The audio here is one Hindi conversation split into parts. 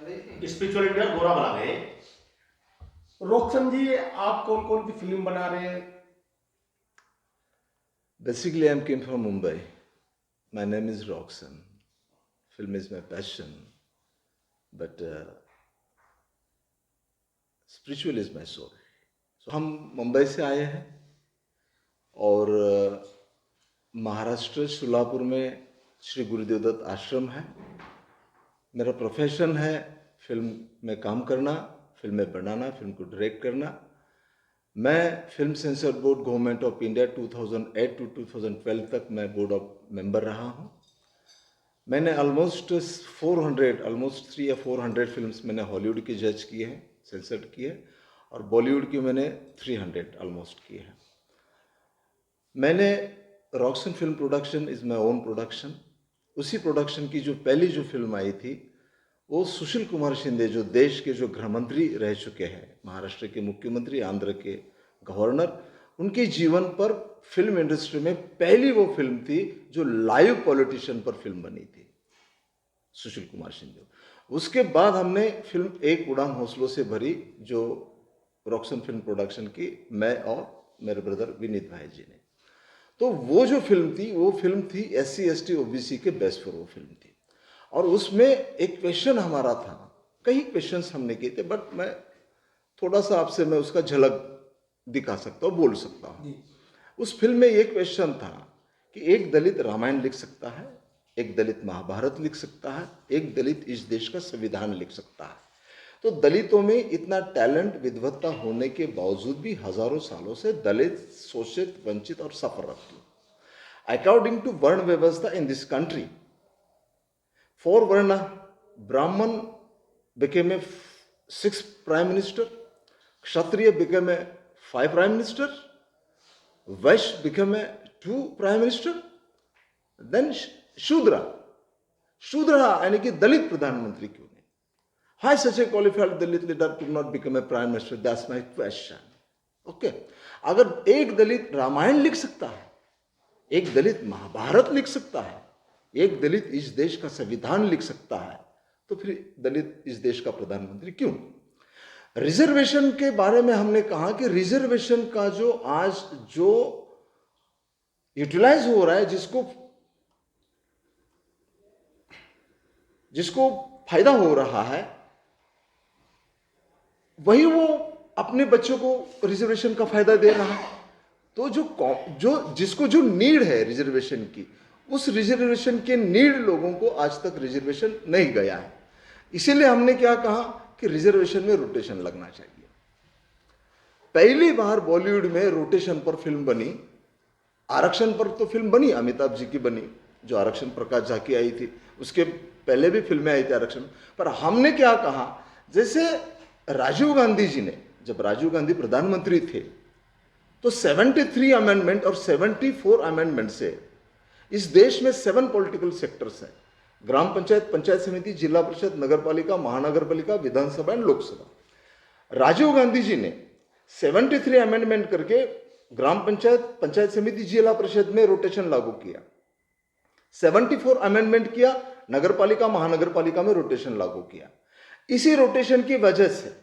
स्पिरिचुअल इंडिया गोरा बना गए। रोक्सन जी, आप कौन कौन सी फिल्म बना रहे हैं? Basically, I came from Mumbai. My name is Roxan. Film is my passion, but spiritual is my soul. So हम मुंबई से आए हैं और महाराष्ट्र सोलापुर में श्री गुरुदेव दत्त आश्रम है। मेरा प्रोफेशन है फिल्म में काम करना, फिल्में बनाना, फिल्म को डायरेक्ट करना। मैं film censor board government of India 2008 to 2012 तक मैं बोर्ड ऑफ मेंबर रहा हूँ। मैंने ऑलमोस्ट 3 या 400 फिल्म्स मैंने हॉलीवुड की जज किए हैं, सेंसर्ड किए हैं, और बॉलीवुड की मैंने 300 ऑलमोस्ट किए हैं। मैंने Roxon film production is my own production. उसी प्रोडक्शन की जो पहली जो फिल्म आई थी वो सुशील कुमार शिंदे, जो देश के जो गृह मंत्री रह चुके हैं, महाराष्ट्र के मुख्यमंत्री, आंध्र के गवर्नर, उनके जीवन पर फिल्म इंडस्ट्री में पहली वो फिल्म थी जो लाइव पॉलिटिशियन पर फिल्म बनी थी, सुशील कुमार शिंदे। उसके बाद हमने फिल्म एक उड़ान हौसलों से भरी, जो रॉक्सन फिल्म प्रोडक्शन की, मैं और मेरे ब्रदर विनीत भाई जी ने। तो वो जो फिल्म थी वो फिल्म थी SC ST OBC के बेस पर वो फिल्म थी। और उसमें एक क्वेश्चन हमारा था, कई क्वेश्चंस हमने किए थे, बट मैं थोड़ा सा आपसे मैं उसका झलक दिखा सकता हूँ, बोल सकता हूँ। उस फिल्म में एक क्वेश्चन था कि एक दलित रामायण लिख सकता है, एक दलित महाभारत लिख सकता है, एक दलित इस देश का संविधान लिख सकता है। तो दलितों में इतना टैलेंट, विद्वत्ता होने के बावजूद भी हजारों सालों से दलित शोषित, वंचित और सफर रहते हैं। अकॉर्डिंग टू वर्ण व्यवस्था in this country, 4 Varna, Brahman became a 6th Prime Minister, Kshatriya became a 5 Prime Minister, Vaishya became a 2 Prime Minister, then Shudra यानी कि दलित प्रधानमंत्री क्यों नहीं? Why such a qualified Dalit leader could not become a Prime Minister? That's my question. Okay. अगर एक दलित रामायण लिख सकता है, एक दलित महाभारत लिख सकता है, एक दलित इस देश का संविधान लिख सकता है, तो फिर दलित इस देश का प्रधानमंत्री क्यों? रिजर्वेशन के बारे में हमने कहा कि रिजर्वेशन का जो आज जो यूटिलाइज हो रहा है, जिसको फायदा हो रहा है, वही वो अपने बच्चों को रिजर्वेशन का फायदा दे रहा है। तो जिसको जो नीड है रिजर्वेशन की, उस रिजर्वेशन के नीड लोगों को आज तक रिजर्वेशन नहीं गया है। इसीलिए हमने क्या कहा कि रिजर्वेशन में रोटेशन लगना चाहिए। पहली बार बॉलीवुड में रोटेशन पर फिल्म बनी, आरक्षण पर तो फिल्म बनी, अमिताभ जी की बनी, जो आरक्षण प्रकाश झा की आई थी। उसके पहले भी फिल्में आई थी आरक्षण पर। हमने क्या कहा, जैसे राजीव गांधी जी ने, जब राजीव गांधी प्रधानमंत्री थे, तो 73 अमेंडमेंट और 74 अमेंडमेंट से इस देश में 7 पॉलिटिकल सेक्टर्स हैं: ग्राम पंचायत, पंचायत समिति, जिला परिषद, नगर पालिका, महानगर पालिका, विधानसभा एंड लोकसभा। राजीव गांधी जी ने 73 अमेंडमेंट करके ग्राम पंचायत, पंचायत समिति, जिला परिषद में रोटेशन लागू किया। 74 अमेंडमेंट किया, नगर पालिका, महानगर पालिका में रोटेशन लागू किया। इसी रोटेशन की वजह से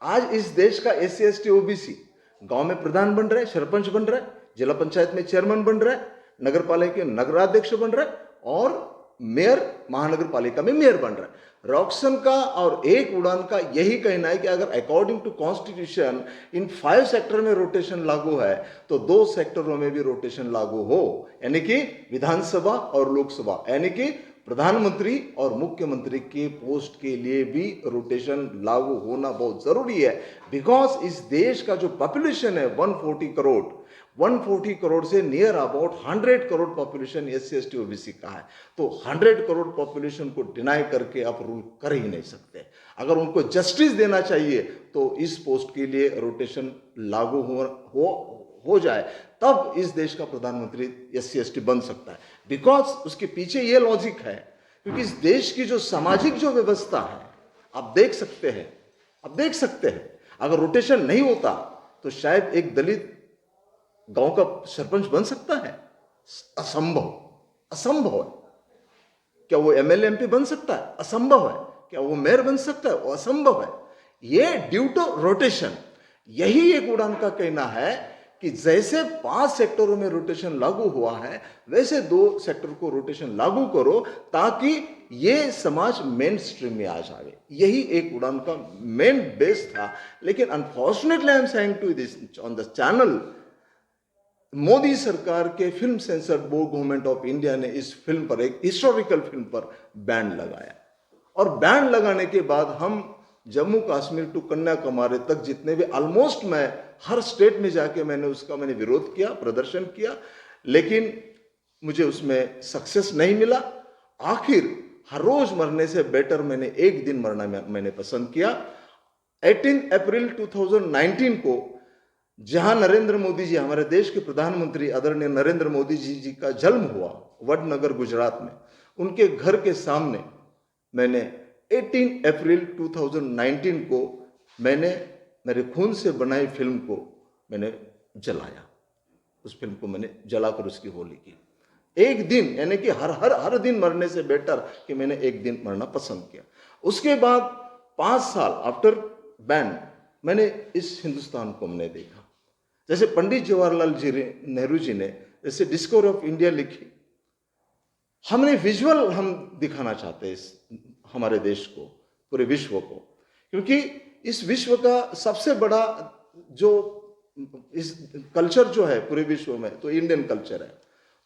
आज इस देश का SC ST OBC गांव में प्रधान बन रहा है, सरपंच बन रहा है, जिला पंचायत में चेयरमैन बन रहा है, नगर पालिका के नगराध्यक्ष बन रहा है, और मेयर महानगर पालिका में मेयर बन रहा है। रॉक्सन का और एक उड़ान का यही कहना है कि अगर अकॉर्डिंग टू कॉन्स्टिट्यूशन इन 5 सेक्टर में रोटेशन लागू है, तो 2 सेक्टरों में भी रोटेशन लागू हो, यानी कि विधानसभा और लोकसभा, यानी कि प्रधानमंत्री और मुख्यमंत्री के पोस्ट के लिए भी रोटेशन लागू होना बहुत जरूरी है। बिकॉज इस देश का जो पॉपुलेशन है 140 करोड़ से near about 100 crore population SC ST OBC का है। तो 100 करोड़ पॉपुलेशन को डिनाई करके आप रूल कर ही नहीं सकते। अगर उनको जस्टिस देना चाहिए तो इस पोस्ट के लिए रोटेशन लागू हो जाए, तब इस देश का प्रधानमंत्री SC ST बन सकता है। बिकॉज उसके पीछे ये लॉजिक है, क्योंकि इस देश की जो सामाजिक जो व्यवस्था है, आप देख सकते हैं, अगर रोटेशन नहीं होता तो शायद एक दलित गांव का सरपंच बन सकता है? असंभव है। क्या वो MLA MP बन सकता है? असंभव है। क्या वो मेयर बन सकता है? वो असंभव है। ये ड्यू टू रोटेशन, यही एक उड़ान का कहना है कि जैसे 5 सेक्टरों में रोटेशन लागू हुआ है, वैसे 2 सेक्टर को रोटेशन लागू करो ताकि ये समाज मेन स्ट्रीम में आ जाए। यही एक उड़ान का मेन बेस था। लेकिन unfortunately I am saying to this on the channel, Modi सरकार के film censor board government of India ने इस फिल्म पर, एक हिस्टोरिकल फिल्म पर बैन लगाया। और बैन लगाने के बाद हम जम्मू कश्मीर टू कन्याकुमारी तक जितने भी, ऑलमोस्ट मैं हर स्टेट में जाके मैंने विरोध किया, प्रदर्शन किया, लेकिन मुझे उसमें सक्सेस नहीं मिला। आखिर हर रोज मरने से बेटर मैंने एक दिन मरना मैंने पसंद किया। 18 अप्रैल 2019 को जहां नरेंद्र मोदी जी, हमारे देश के प्रधानमंत्री आदरणीय नरेंद्र मोदी जी का जन्म हुआ, वडनगर गुजरात में, उनके घर के सामने मैंने 18 अप्रैल 2019 को मैंने मेरे खून से बनाई फिल्म को मैंने जलाया। उस फिल्म को मैंने जलाकर उसकी होली की। एक दिन, यानी कि हर दिन मरने से बेटर कि मैंने एक दिन मरना पसंद किया। उसके बाद 5 साल आफ्टर बैन मैंने इस हिंदुस्तान को मैंने देखा। जैसे पंडित जवाहरलाल नेहरू जी ने जैसे डिस्कवरी ऑफ इंडिया लिखी, हमने विजुअल हम दिखाना चाहते हैं हमारे देश को, पूरे विश्व को, क्योंकि इस विश्व का सबसे बड़ा जो इस कल्चर जो है पूरे विश्व में, तो इंडियन कल्चर है।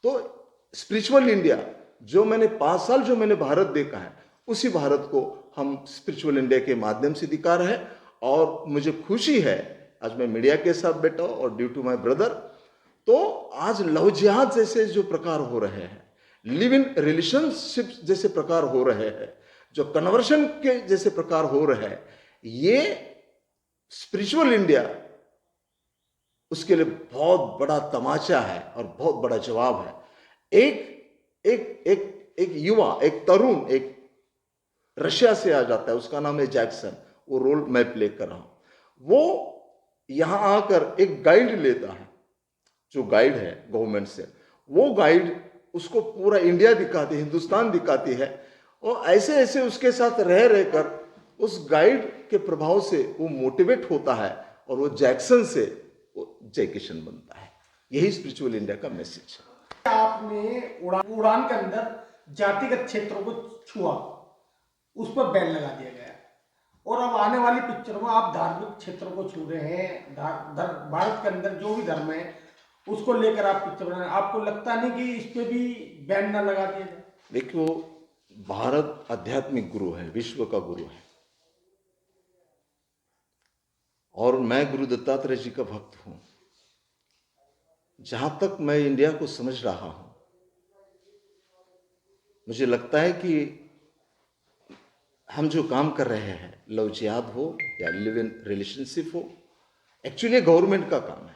तो स्पिरिचुअल इंडिया जो मैंने 5 साल जो मैंने भारत देखा है, उसी भारत को हम स्पिरिचुअल इंडिया के माध्यम से दिखा रहे हैं। और मुझे खुशी है आज मैं मीडिया के साथ बैठा हूं, और ड्यू टू माय ब्रदर, तो आज लव जिहाद जैसे जो प्रकार हो रहे हैं, लिव इन रिलेशनशिप जैसे प्रकार हो रहे हैं, जो कन्वर्शन के जैसे प्रकार हो रहे हैं, ये स्पिरिचुअल इंडिया उसके लिए बहुत बड़ा तमाचा है और बहुत बड़ा जवाब है। एक युवा, एक तरुण, एक रशिया से आ जाता है, उसका नाम है जैक्सन, वो रोल मैं प्ले कर रहा हूं। वो यहां आकर एक गाइड लेता है, जो गाइड है गवर्नमेंट से, वो गाइड उसको पूरा इंडिया दिखाती है, हिंदुस्तान दिखाती है, और ऐसे ऐसे उसके साथ रहकर उस गाइड के प्रभाव से वो मोटिवेट होता है, और वो जैक्सन से वो जय किशन बनता है। यही स्पिरिचुअल इंडिया का मैसेज है। आपने उड़ान के अंदर जातिगत क्षेत्रों को छुआ, उस पर बैन लगा दिया गया, और अब आने वाली पिक्चरों में आप धार्मिक क्षेत्रों को छू रहे हैं। भारत के अंदर जो भी धर्म है उसको लेकर आप पिक्चर बना रहे हैं। आपको लगता नहीं कि इस पे भी बैन ना लगा दिया जाए? देखो, भारत आध्यात्मिक गुरु है, विश्व का गुरु है, और मैं गुरु दत्तात्रेय जी का भक्त हूं। जहां तक मैं इंडिया को समझ रहा हूं, मुझे लगता है कि हम जो काम कर रहे हैं, लव जिहाद हो या लिव इन रिलेशनशिप हो, एक्चुअली गवर्नमेंट का काम है,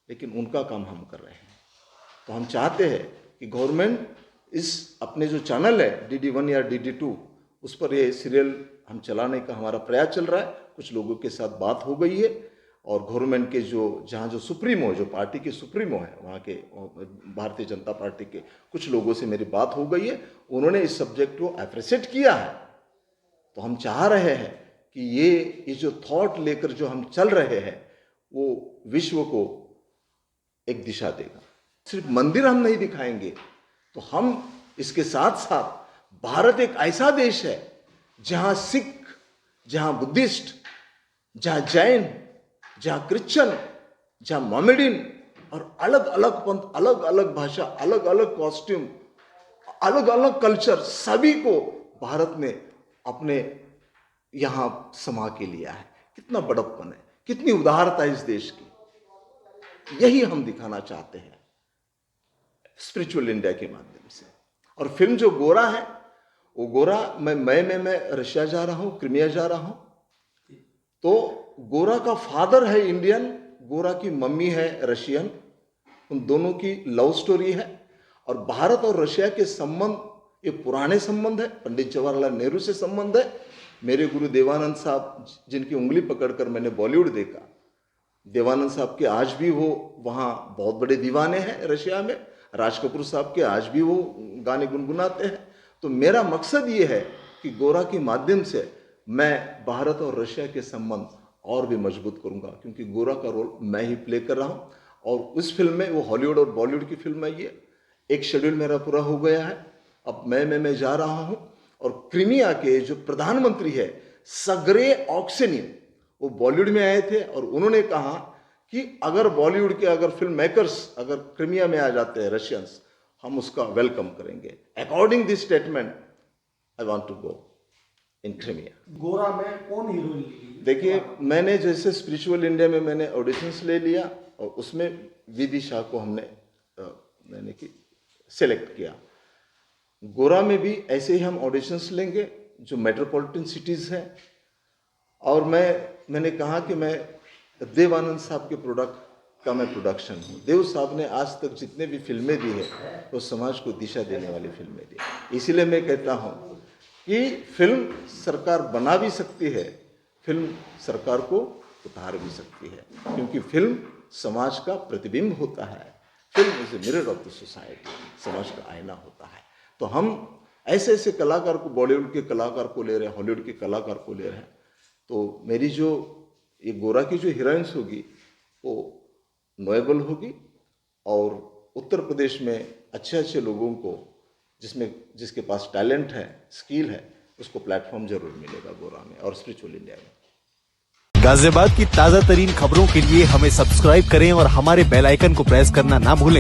लेकिन उनका काम हम कर रहे हैं। तो हम चाहते हैं कि गवर्नमेंट इस अपने जो चैनल है DD1 या DD2, उस पर ये सीरियल हम चलाने का हमारा प्रयास चल रहा है। कुछ लोगों के साथ बात हो गई है, और गवर्नमेंट के जहाँ जो सुप्रीमो, जो पार्टी के सुप्रीमो है, वहाँ के भारतीय जनता पार्टी के कुछ लोगों से मेरी बात हो गई है। उन्होंने इस सब्जेक्ट को अप्रिशिएट किया है। तो हम चाह रहे हैं कि ये जो थॉट लेकर जो हम चल रहे हैं, वो विश्व को एक दिशा देगा। सिर्फ मंदिर हम नहीं दिखाएंगे, तो हम इसके साथ साथ, भारत एक ऐसा देश है जहां सिख, जहां बुद्धिस्ट, जहां जैन, जहां क्रिश्चियन, जहां मोमेडियन, और अलग अलग पंथ, अलग अलग भाषा, अलग अलग कॉस्ट्यूम, अलग अलग कल्चर, सभी को भारत ने अपने यहां समा के लिया है। कितना बड़प्पन है, कितनी उदारता है इस देश की। यही हम दिखाना चाहते हैं स्पिरिचुअल इंडिया के माध्यम से। और फिल्म जो गोरा है, वो गोरा, मैं रशिया जा रहा हूं, क्रीमिया जा रहा हूं, तो गोरा का फादर है इंडियन, गोरा की मम्मी है रशियन। उन दोनों की लव स्टोरी है। और भारत और रशिया के संबंध ये पुराने संबंध है, पंडित जवाहरलाल नेहरू से संबंध है। मेरे गुरु देवानंद साहब, जिनकी उंगली पकड़कर मैंने बॉलीवुड देखा, देवानंद साहब के आज भी वो वहाँ बहुत बड़े दीवाने हैं रशिया में। राज कपूर साहब के आज भी वो गाने गुनगुनाते हैं। तो मेरा मकसद ये है कि गोरा के माध्यम से मैं भारत और रशिया के संबंध और भी मजबूत करूंगा, क्योंकि गोरा का रोल मैं ही प्ले कर रहा हूं। और उस फिल्म में, वो हॉलीवुड और बॉलीवुड की फिल्म है, ये एक शेड्यूल मेरा पूरा हो गया है। अब मैं जा रहा हूं और क्रीमिया के जो प्रधानमंत्री है सगरे ऑक्सेनिन, वो बॉलीवुड में आए थे और उन्होंने कहा कि अगर बॉलीवुड के अगर फिल्म मेकर्स अगर क्रीमिया में आ जाते हैं रशियंस, हम उसका वेलकम करेंगे। According this statement I want to go in Crimea. गोरा में कौन हीरोइन ली? देखिए, मैंने जैसे स्पिरिचुअल इंडिया में मैंने ऑडिशंस ले लिया और उसमें विदिशा को मैंने सेलेक्ट किया। गोरा में भी ऐसे ही हम ऑडिशंस लेंगे जो मेट्रोपॉलिटन सिटीज़ हैं। और मैंने कहा कि मैं देव आनंद साहब के प्रोडक्ट का मैं प्रोडक्शन हूँ। देव साहब ने आज तक जितने भी फिल्में दी है वो समाज को दिशा देने वाली फिल्में दी, इसीलिए मैं कहता हूँ कि फिल्म सरकार बना भी सकती है, फिल्म सरकार को उतार भी सकती है, क्योंकि फिल्म समाज का प्रतिबिंब होता है। Film is a mirror of the society, समाज का आईना होता है। तो हम ऐसे ऐसे कलाकार को, बॉलीवुड के कलाकार को ले रहे हैं, हॉलीवुड के कलाकार को ले रहे हैं। तो मेरी जो ये गोरा की जो हीरोइंस होगी वो नोएबल होगी और उत्तर प्रदेश में अच्छे अच्छे लोगों को, जिसके पास टैलेंट है, स्किल है, उसको प्लेटफॉर्म जरूर मिलेगा गोरा में और स्पिरिचुअल इंडिया में। गाजियाबाद की ताजा तरीन खबरों के लिए हमें सब्सक्राइब करें और हमारे बेल आइकन को प्रेस करना ना भूलें।